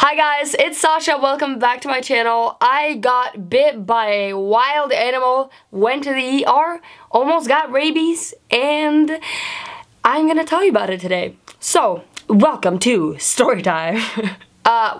Hi guys, it's Sascha. Welcome back to my channel. I got bit by a wild animal, went to the ER, almost got rabies, and I'm gonna tell you about it today. So, welcome to Storytime.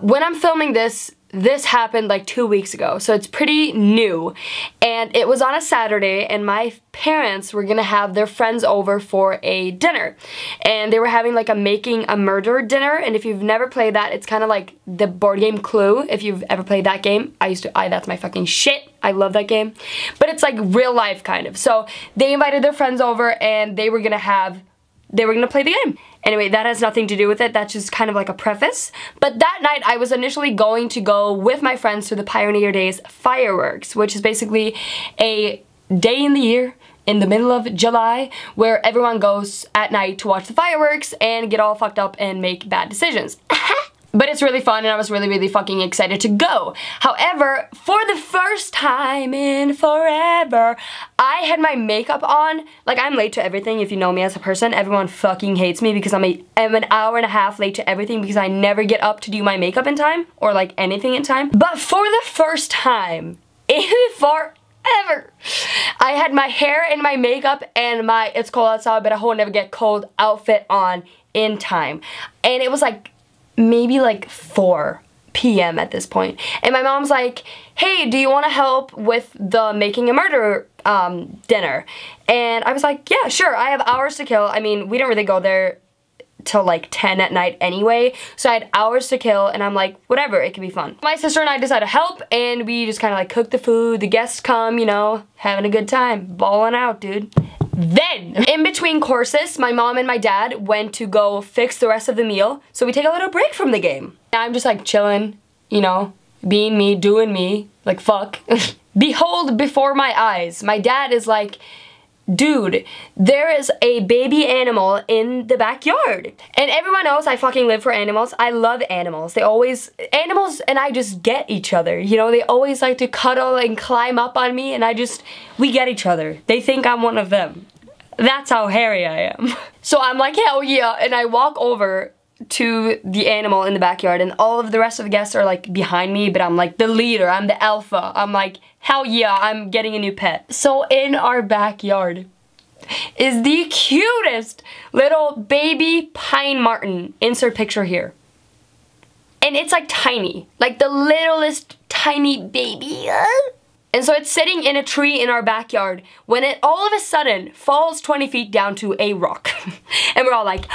When I'm filming this happened like 2 weeks ago, so it's pretty new, and it was on a Saturday, and my parents were gonna have their friends over for a dinner, and they were having like a making a murder dinner. And if you've never played that, it's kind of like the board game Clue. If you've ever played that game, that's my fucking shit. I love that game, but it's like real life kind of. So they invited their friends over, and they were gonna play the game. Anyway, that has nothing to do with it. That's just kind of like a preface. But that night, I was initially going to go with my friends to the Pioneer Days fireworks, which is basically a day in the year in the middle of July where everyone goes at night to watch the fireworks and get all fucked up and make bad decisions. But it's really fun, and I was really fucking excited to go. However, for the first time in forever, I had my makeup on. Like, I'm late to everything. If you know me as a person, everyone fucking hates me because I'm an hour and a half late to everything because I never get up to do my makeup in time or like anything in time. But for the first time in forever, I had my hair and my makeup and my it's cold outside but I will never get cold outfit on in time. And it was like maybe like 4 p.m. at this point. And my mom's like, hey, do you want to help with the making a murder dinner? And I was like, yeah, sure, I have hours to kill. I mean, we didn't really go there till like 10 at night anyway, so I had hours to kill, and I'm like, whatever, it can be fun. My sister and I decided to help, and we just kind of like cook the food. The guests come, you know, having a good time, balling out, dude. Then, in between courses, my mom and my dad went to go fix the rest of the meal, so we take a little break from the game. I'm just like chilling, you know, being me, doing me, like fuck. Behold before my eyes, my dad is like, dude, there is a baby animal in the backyard. And everyone knows I fucking live for animals. I love animals. Animals and I just get each other. You know, they always like to cuddle and climb up on me, and we get each other. They think I'm one of them. That's how hairy I am. So I'm like, hell yeah, and I walk over to the animal in the backyard, and all of the rest of the guests are like behind me, but I'm like the leader, I'm the alpha. I'm like, hell yeah, I'm getting a new pet. So in our backyard is the cutest little baby pine marten. Insert picture here. And it's like tiny, like the littlest tiny baby. And so it's sitting in a tree in our backyard when it all of a sudden falls 20 feet down to a rock. And we're all like,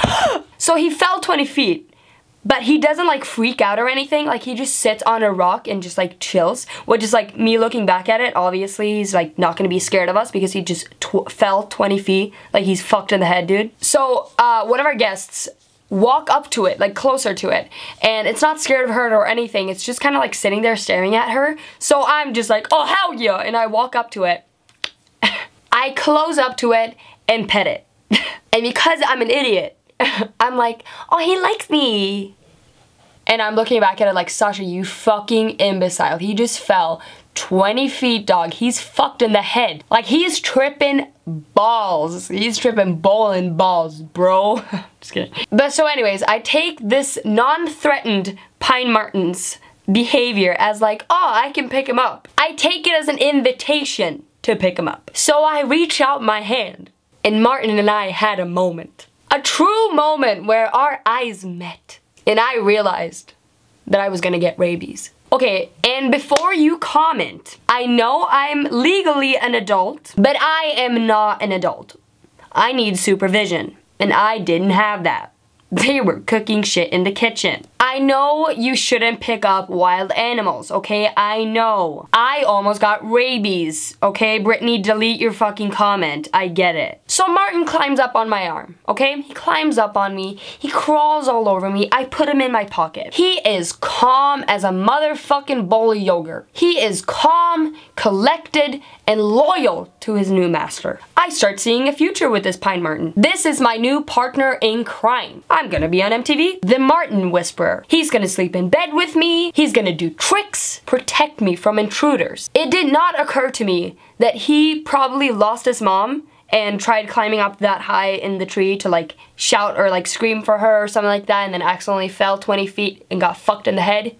so he fell 20 feet, but he doesn't like freak out or anything. Like, he just sits on a rock and just like chills, which is like me looking back at it. Obviously, he's like not gonna be scared of us because he just fell 20 feet. Like, he's fucked in the head, dude. So one of our guests walk up to it, like closer to it, and it's not scared of her or anything. It's just kind of like sitting there staring at her. So I'm just like, oh hell yeah, and I walk up to it. I close up to it and pet it. And because I'm an idiot, I'm like, oh, he likes me. And I'm looking back at it like, Sascha, you fucking imbecile. He just fell 20 feet, dog. He's fucked in the head. Like, he's tripping balls. He's tripping bowling balls, bro. Just kidding. But so anyways, I take this non-threatened pine marten's behavior as like, oh, I can pick him up. I take it as an invitation to pick him up. So I reach out my hand, and Martin and I had a moment. A true moment where our eyes met. And I realized that I was gonna get rabies. Okay, and before you comment, I know I'm legally an adult, but I am not an adult. I need supervision, and I didn't have that. They were cooking shit in the kitchen. I know you shouldn't pick up wild animals, okay? I know. I almost got rabies, okay? Brittany, delete your fucking comment. I get it. So Martin climbs up on my arm, okay? He climbs up on me. He crawls all over me. I put him in my pocket. He is calm as a motherfucking bowl of yogurt. He is calm, collected, and loyal to his new master. I start seeing a future with this pine marten. This is my new partner in crime. I'm gonna be on MTV, the Martin Whisperer. He's gonna sleep in bed with me. He's gonna do tricks, protect me from intruders. It did not occur to me that he probably lost his mom and tried climbing up that high in the tree to like shout or like scream for her or something like that, and then accidentally fell 20 feet and got fucked in the head,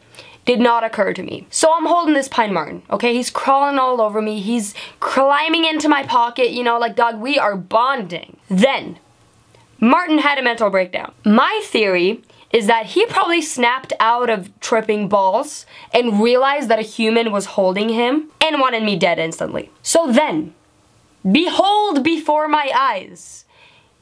did not occur to me. So I'm holding this pine marten, okay? He's crawling all over me. He's climbing into my pocket, you know, like, dog, we are bonding. Then, Martin had a mental breakdown. My theory is that he probably snapped out of tripping balls and realized that a human was holding him and wanted me dead instantly. So then, behold before my eyes,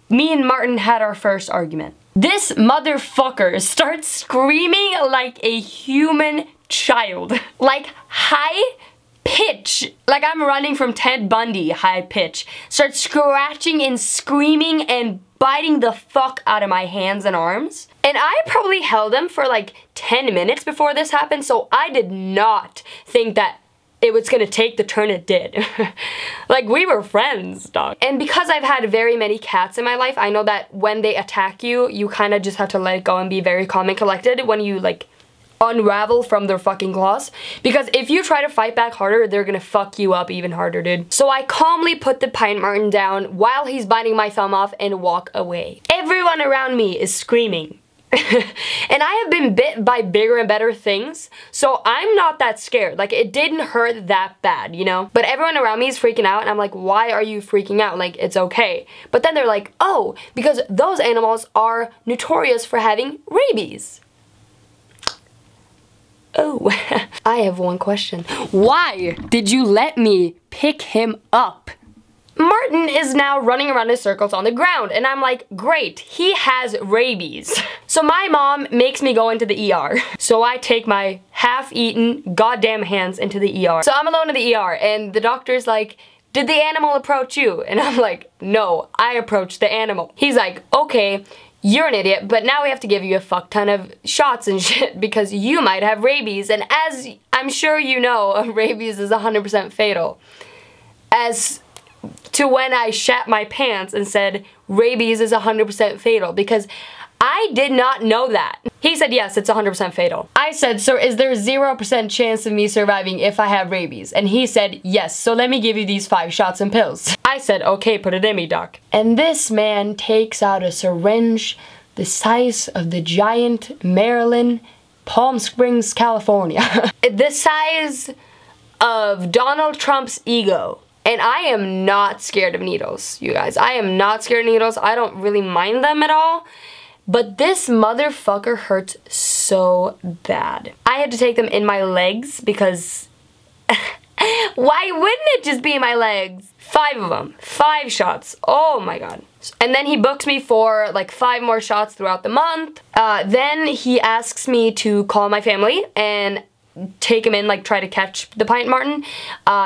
me and Martin had our first argument. This motherfucker starts screaming like a human child. Like high pitch. Like I'm running from Ted Bundy high pitch. Starts scratching and screaming and biting the fuck out of my hands and arms. And I probably held him for like 10 minutes before this happened, so I did not think that it was gonna take the turn it did. Like, we were friends, dog. And because I've had very many cats in my life, I know that when they attack you, you kind of just have to let it go and be very calm and collected when you, like, unravel from their fucking claws. Because if you try to fight back harder, they're gonna fuck you up even harder, dude. So I calmly put the pine marten down while he's biting my thumb off and walk away. Everyone around me is screaming. And I have been bit by bigger and better things, so I'm not that scared. Like, it didn't hurt that bad, you know? But everyone around me is freaking out, and I'm like, why are you freaking out? Like, it's okay. But then they're like, oh, because those animals are notorious for having rabies. Oh, I have one question. Why did you let me pick him up? Martin is now running around in circles on the ground, and I'm like, great, he has rabies. So my mom makes me go into the ER. So I take my half-eaten goddamn hands into the ER. So I'm alone in the ER, and the doctor's like, did the animal approach you? And I'm like, no, I approached the animal. He's like, okay, you're an idiot, but now we have to give you a fuck ton of shots and shit because you might have rabies. And as I'm sure you know, rabies is 100% fatal. As to when I shat my pants and said rabies is 100% fatal, because I did not know that. He said, yes, it's 100% fatal. I said, sir, is there 0% chance of me surviving if I have rabies? And he said, yes, so let me give you these 5 shots and pills. I said, okay, put it in me, doc. And this man takes out a syringe the size of the giant Maryland, Palm Springs, California. The size of Donald Trump's ego. And I am not scared of needles, you guys. I am not scared of needles. I don't really mind them at all. But this motherfucker hurts so bad. I had to take them in my legs because why wouldn't it just be in my legs? 5 of them. 5 shots. Oh my god. And then he booked me for like 5 more shots throughout the month. Then he asks me to call my family and take him in, like try to catch the pine marten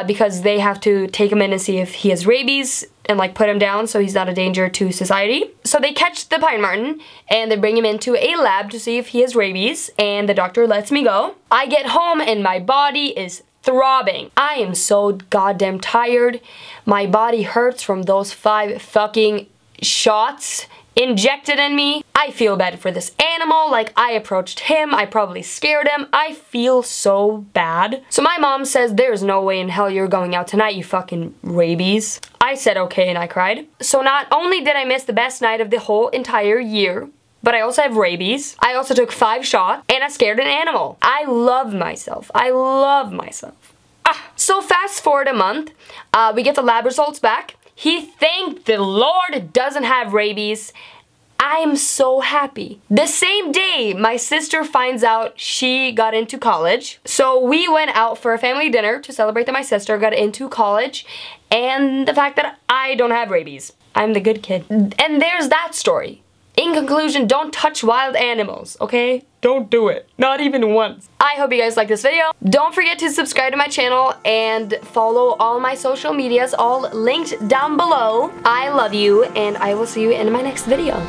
because they have to take him in and see if he has rabies and like put him down so he's not a danger to society. So they catch the pine marten and they bring him into a lab to see if he has rabies, and the doctor lets me go. I get home and my body is throbbing. I am so goddamn tired. My body hurts from those 5 fucking shots injected in me. I feel bad for this animal. Like, I approached him, I probably scared him. I feel so bad. So my mom says, there's no way in hell you're going out tonight, you fucking rabies. I said okay and I cried. So not only did I miss the best night of the whole entire year, but I also have rabies. I also took 5 shots and I scared an animal. I love myself. I love myself. So fast forward a month, we get the lab results back. He thanked the Lord doesn't have rabies. I am so happy. The same day, my sister finds out she got into college. So we went out for a family dinner to celebrate that my sister got into college and the fact that I don't have rabies. I'm the good kid. And there's that story. In conclusion, don't touch wild animals, okay? Don't do it. Not even once. I hope you guys like this video. Don't forget to subscribe to my channel and follow all my social medias, all linked down below. I love you, and I will see you in my next video.